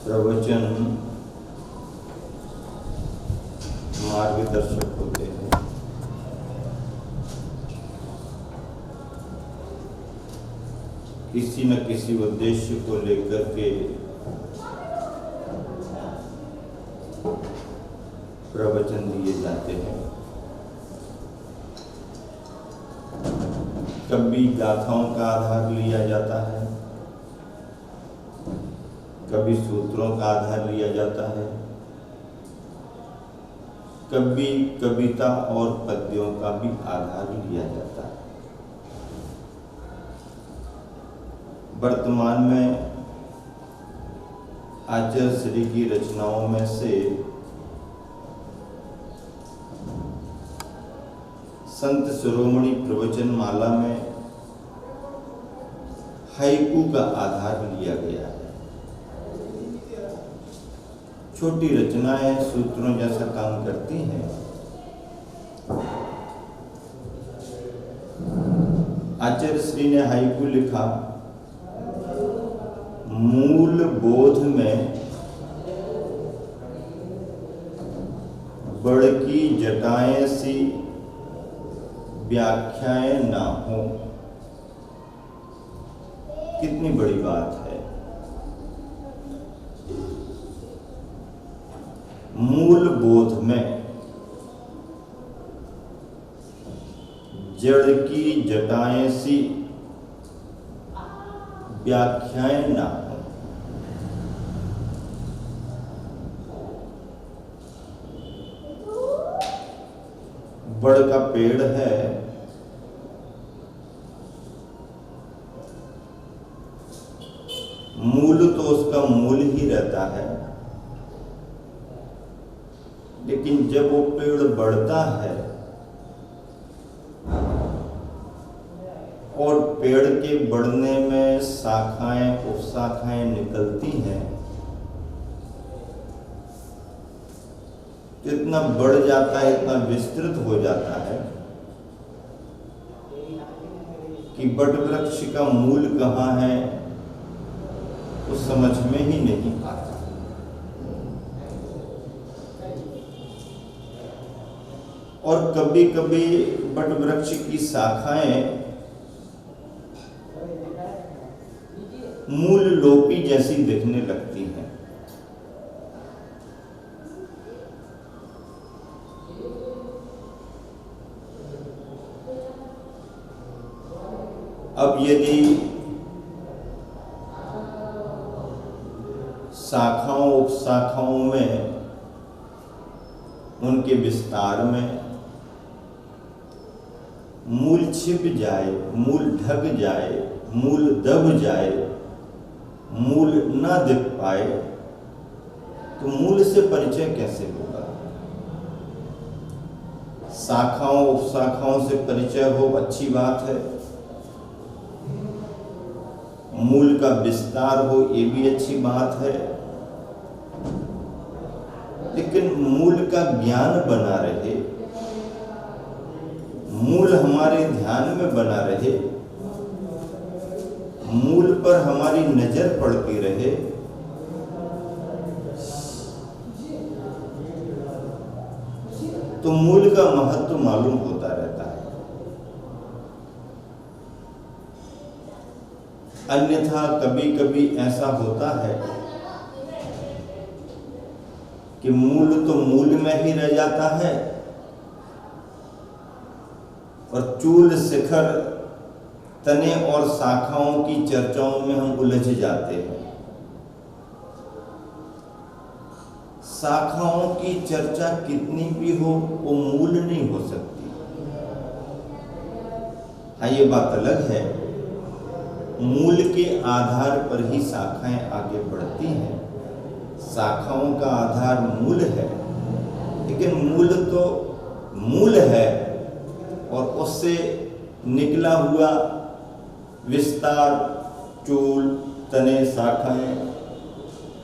प्रवचन मार्गदर्शक होते हैं। किसी न किसी उद्देश्य को लेकर के प्रवचन दिए जाते हैं। कभी गाथाओं का आधार लिया जाता है, कभी सूत्रों का आधार लिया जाता है, कभी कविता और पद्यों का भी आधार लिया जाता है। वर्तमान में आचार्य श्री की रचनाओं में से संत शिरोमणि प्रवचन माला में हाइकू का आधार लिया गया है। छोटी रचनाएं सूत्रों जैसा काम करती हैं। आचार्य श्री ने हाइकू लिखा, मूल बोध में बड़की जटाएं सी व्याख्याएं ना हो। कितनी बड़ी बात है। मूल बोध में जड़ की जटाएं सी व्याख्याएं ना हो। बड़ का पेड़ है, मूल तो उसका मूल ही रहता है, लेकिन जब वो पेड़ बढ़ता है और पेड़ के बढ़ने में शाखाएं उपशाखाएं निकलती हैं, तो इतना बढ़ जाता है, इतना विस्तृत हो जाता है कि बट वृक्ष का मूल कहाँ है वो समझ में ही नहीं आता। और कभी कभी बट वृक्ष की शाखाएं मूल लोपी जैसी दिखने लगती हैं। अब यदि शाखाओं उपशाखाओं में, उनके विस्तार में मूल छिप जाए, मूल ढक जाए, मूल दब जाए, मूल न दिख पाए, तो मूल से परिचय कैसे होगा? शाखाओं उपशाखाओं से परिचय हो, अच्छी बात है। मूल का विस्तार हो, ये भी अच्छी बात है, लेकिन मूल का ज्ञान बना रहे, मूल हमारे ध्यान में बना रहे, मूल पर हमारी नजर पड़ती रहे, तो मूल का महत्व मालूम होता रहता है। अन्यथा कभी कभी ऐसा होता है कि मूल तो मूल में ही रह जाता है और चूल शिखर तने और शाखाओं की चर्चाओं में हम उलझ जाते हैं। शाखाओं की चर्चा कितनी भी हो, वो मूल नहीं हो सकती। हाँ, ये बात अलग है, मूल के आधार पर ही शाखाएं आगे बढ़ती हैं। शाखाओं का आधार मूल है, लेकिन मूल तो मूल है और उससे निकला हुआ विस्तार, चूल, तने, शाखाएं,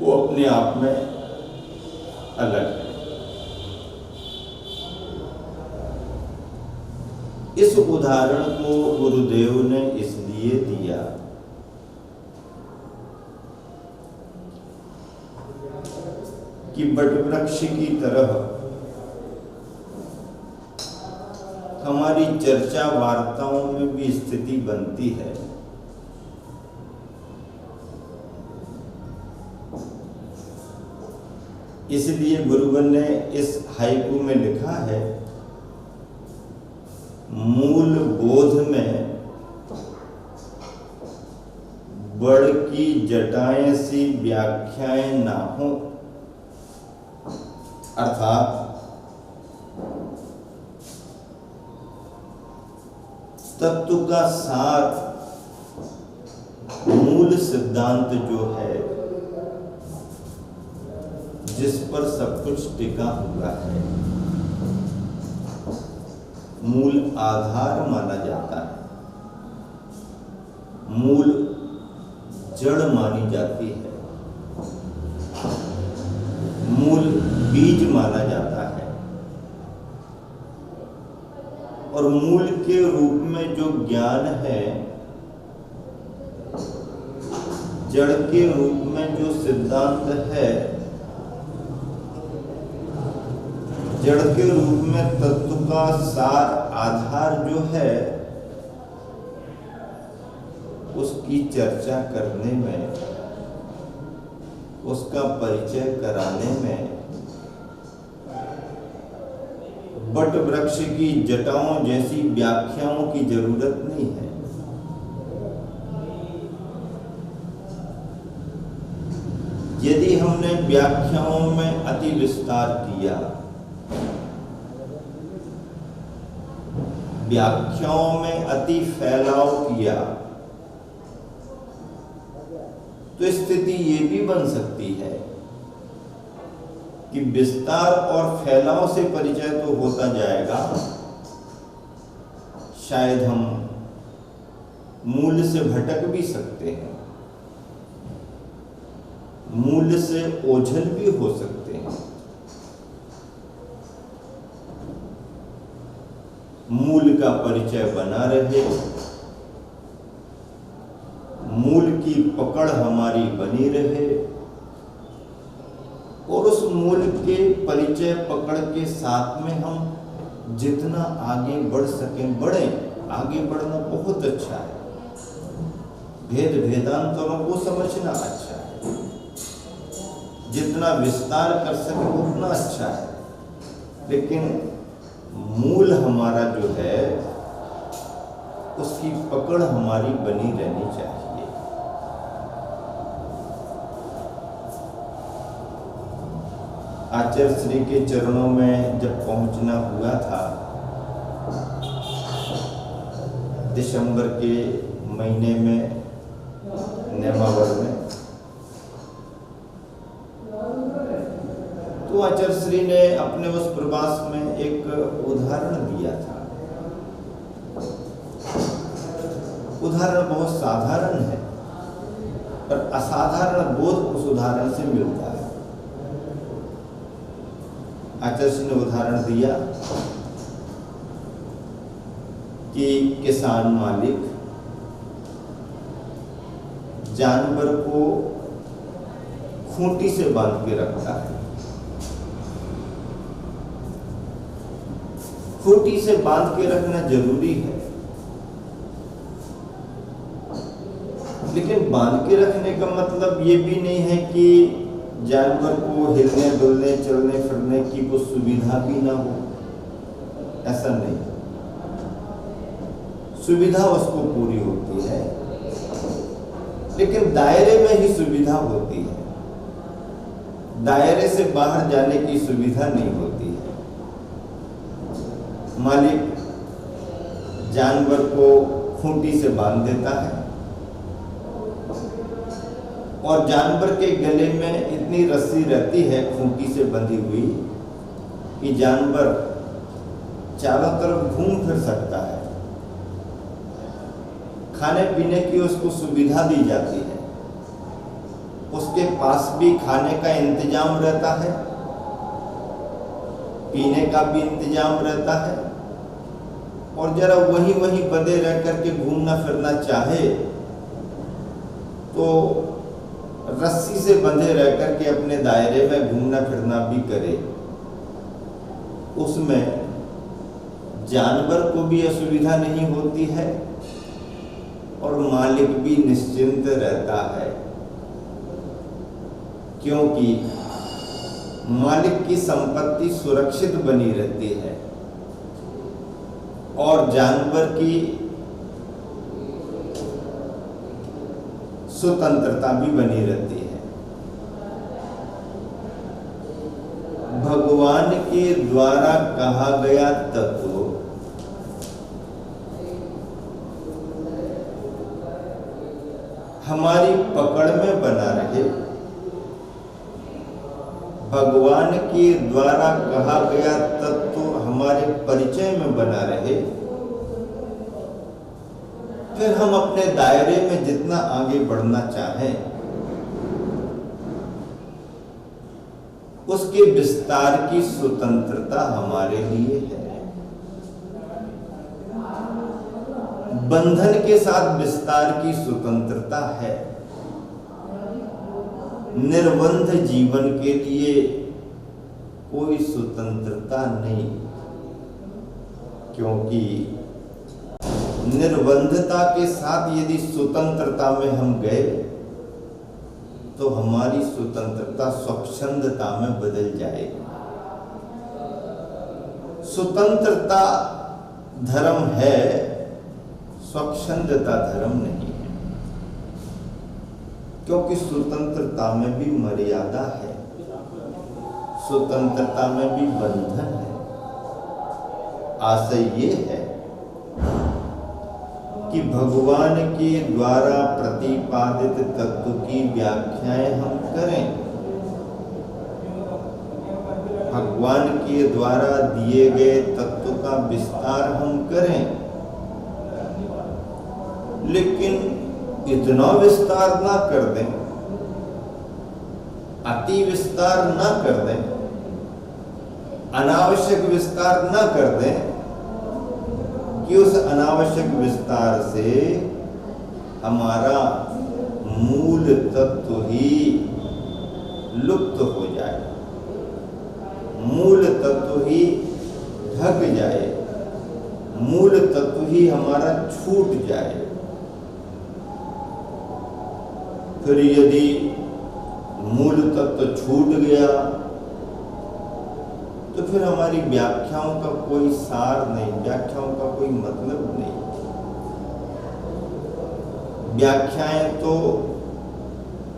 वो अपने आप में अलग है। इस उदाहरण को गुरुदेव ने इसलिए दिया कि वटवृक्ष की तरह हमारी चर्चा वार्ताओं में भी स्थिति बनती है। इसलिए गुरुवन ने इस हाइकू में लिखा है, मूल बोध में बड़ की जटाएं सी व्याख्याएं ना हो, अर्थात तत्व का सार मूल सिद्धांत जो है, जिस पर सब कुछ टिका हुआ है, मूल आधार माना जाता है, मूल जड़ मानी जाती है, मूल बीज माना जाता है। और मूल के रूप में जो ज्ञान है, जड़ के रूप में जो सिद्धांत है, जड़ के रूप में तत्व का सार आधार जो है, उसकी चर्चा करने में, उसका परिचय कराने में वट वृक्ष की जटाओं जैसी व्याख्याओं की जरूरत नहीं है। यदि हमने व्याख्याओं में अति विस्तार किया, व्याख्याओं में अति फैलाव किया, तो स्थिति ये भी बन सकती है कि विस्तार और फैलाव से परिचय तो होता जाएगा, शायद हम मूल से भटक भी सकते हैं, मूल से ओझल भी हो सकते हैं। मूल का परिचय बना रहे, मूल की पकड़ हमारी बनी रहे, और उस मूल के परिचय पकड़ के साथ में हम जितना आगे बढ़ सकें बढ़ें। आगे बढ़ना बहुत अच्छा है, भेद भेदांतरों को समझना अच्छा है, जितना विस्तार कर सके उतना अच्छा है, लेकिन मूल हमारा जो है उसकी पकड़ हमारी बनी रहनी चाहिए। आचार्य श्री के चरणों में जब पहुंचना हुआ था, दिसंबर के महीने में नेमावर में, तो आचार्य श्री ने अपने उस प्रवास में एक उदाहरण दिया था। उदाहरण बहुत साधारण है, पर असाधारण बोध उस उदाहरण से मिलता है। आचार्य ने उदाहरण दिया कि किसान मालिक जानवर को खूंटी से बांध के रखता है। खूंटी से बांध के रखना जरूरी है, लेकिन बांध के रखने का मतलब ये भी नहीं है कि जानवर को हिलने डुलने चलने फिरने की कोई सुविधा भी ना हो, ऐसा नहीं। सुविधा उसको पूरी होती है, लेकिन दायरे में ही सुविधा होती है, दायरे से बाहर जाने की सुविधा नहीं होती है। मालिक जानवर को खूंटी से बांध देता है, और जानवर के गले में इतनी रस्सी रहती है खूंटी से बंधी हुई कि जानवर चारों तरफ घूम फिर सकता है। खाने पीने की उसको सुविधा दी जाती है, उसके पास भी खाने का इंतजाम रहता है, पीने का भी इंतजाम रहता है, और जरा वहीं वहीं बंधे रह करके घूमना फिरना चाहे तो रस्सी से बंधे रह करके अपने दायरे में घूमना फिरना भी करे, उसमें जानवर को भी असुविधा नहीं होती है और मालिक भी निश्चिंत रहता है, क्योंकि मालिक की संपत्ति सुरक्षित बनी रहती है और जानवर की स्वतंत्रता भी बनी रहती है। भगवान के द्वारा कहा गया तत्व हमारी पकड़ में बना रहे, भगवान के द्वारा कहा गया तत्व हमारे परिचय में बना रहे, फिर हम अपने दायरे में जितना आगे बढ़ना चाहें उसके विस्तार की स्वतंत्रता हमारे लिए है। बंधन के साथ विस्तार की स्वतंत्रता है, निर्बंध जीवन के लिए कोई स्वतंत्रता नहीं, क्योंकि निर्बंधता के साथ यदि स्वतंत्रता में हम गए तो हमारी स्वतंत्रता स्वच्छंदता में बदल जाएगी। स्वतंत्रता धर्म है, स्वच्छंदता धर्म नहीं है, क्योंकि स्वतंत्रता में भी मर्यादा है, स्वतंत्रता में भी बंधन है। आशय ये है कि भगवान के द्वारा प्रतिपादित तत्व की व्याख्याएं हम करें, भगवान के द्वारा दिए गए तत्व का विस्तार हम करें, लेकिन इतना विस्तार ना कर दें, अति विस्तार ना कर दें, अनावश्यक विस्तार ना कर दें कि उस अनावश्यक विस्तार से हमारा मूल तत्व ही लुप्त हो जाए, मूल तत्व ही ढक जाए, मूल तत्व ही हमारा छूट जाए। फिर यदि मूल तत्व छूट गया तो फिर हमारी व्याख्याओं का कोई सार नहीं, व्याख्याओं का कोई मतलब नहीं। व्याख्याएं तो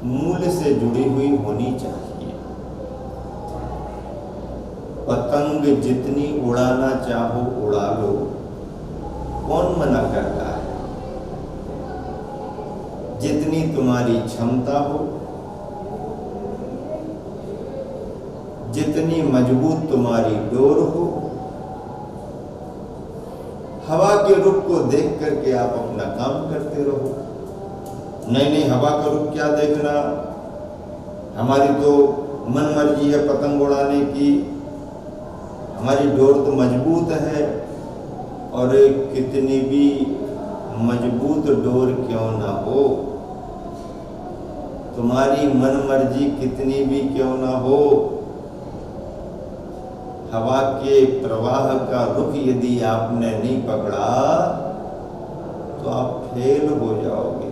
मूल से जुड़ी हुई होनी चाहिए। पतंग जितनी उड़ाना चाहो उड़ा लो, कौन मना करता है? जितनी तुम्हारी क्षमता हो, जितनी मजबूत तुम्हारी डोर हो, हवा के रुख को देख करके आप अपना काम करते रहो। नहीं, हवा का रुख क्या देखना, हमारी तो मन मर्जी है पतंग उड़ाने की, हमारी डोर तो मजबूत है, और कितनी भी मजबूत डोर क्यों ना हो, तुम्हारी मन मर्जी कितनी भी क्यों ना हो, हवा के प्रवाह का रुख यदि आपने नहीं पकड़ा तो आप फेल हो जाओगे।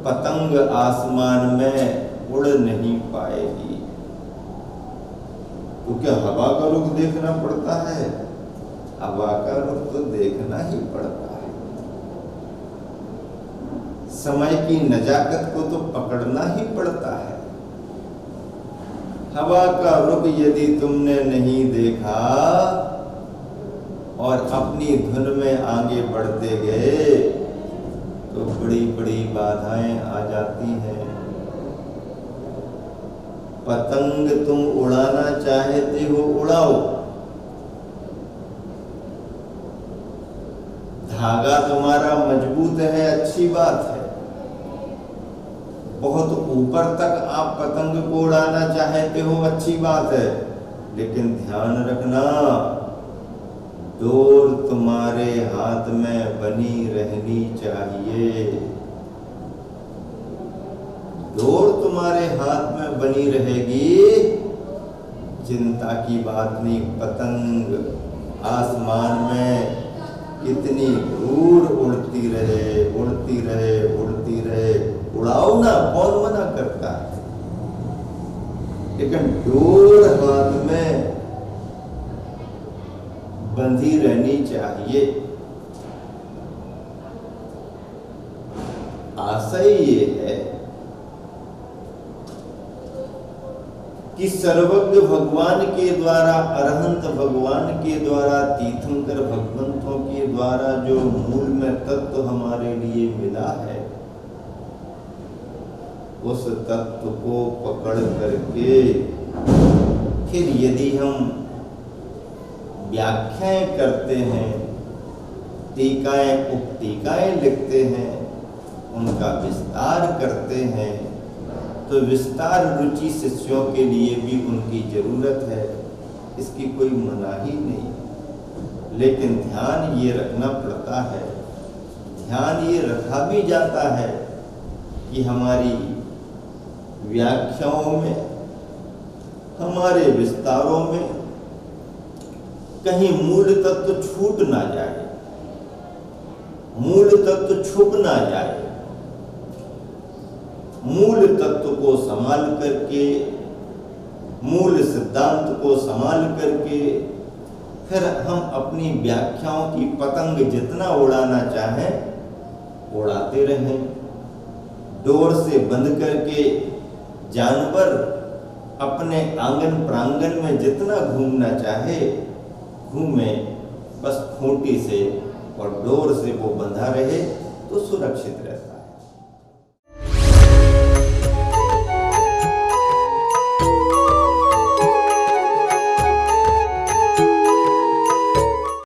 पतंग आसमान में उड़ नहीं पाएगी, क्योंकि हवा का रुख देखना पड़ता है, हवा का रुख तो देखना ही पड़ता है। समय की नजाकत को तो पकड़ना ही पड़ता है। हवा का रुख यदि तुमने नहीं देखा और अपनी धुन में आगे बढ़ते गए तो बड़ी बड़ी बाधाएं आ जाती हैं। पतंग तुम उड़ाना चाहते हो, उड़ाओ, धागा तुम्हारा मजबूत है, अच्छी बात है, बहुत ऊपर तक आप पतंग को उड़ाना चाहते हो, अच्छी बात है, लेकिन ध्यान रखना डोर तुम्हारे हाथ में बनी रहनी चाहिए। डोर तुम्हारे हाथ में बनी रहेगी, चिंता की बात नहीं। पतंग आसमान में कितनी दूर उड़ती रहे, उड़ती रहे, उड़ती रहे, उड़ाओ ना, कौन मना करता है, लेकिन डोर हाथ में बंधी रहनी चाहिए। आशय ये है कि सर्वज्ञ भगवान के द्वारा, अरहंत भगवान के द्वारा, तीर्थंकर भगवंतों के द्वारा जो मूल में तत्व हमारे लिए मिला है, उस तत्व को पकड़ करके फिर यदि हम व्याख्याएं करते हैं, टीकाएं उपटीकाएं लिखते हैं, उनका विस्तार करते हैं, तो विस्तार रुचि शिष्यों के लिए भी उनकी जरूरत है, इसकी कोई मनाही नहीं। लेकिन ध्यान ये रखना पड़ता है, ध्यान ये रखा भी जाता है कि हमारी व्याख्याओं में, हमारे विस्तारों में कहीं मूल तत्व छूट ना जाए, मूल तत्व छुप ना जाए। मूल तत्व को संभाल करके, मूल सिद्धांत को संभाल करके फिर हम अपनी व्याख्याओं की पतंग जितना उड़ाना चाहें उड़ाते रहें। डोर से बंद करके जानवर अपने आंगन प्रांगण में जितना घूमना चाहे घूमे, बस खूंटी से और डोर से वो बंधा रहे तो सुरक्षित रहता है।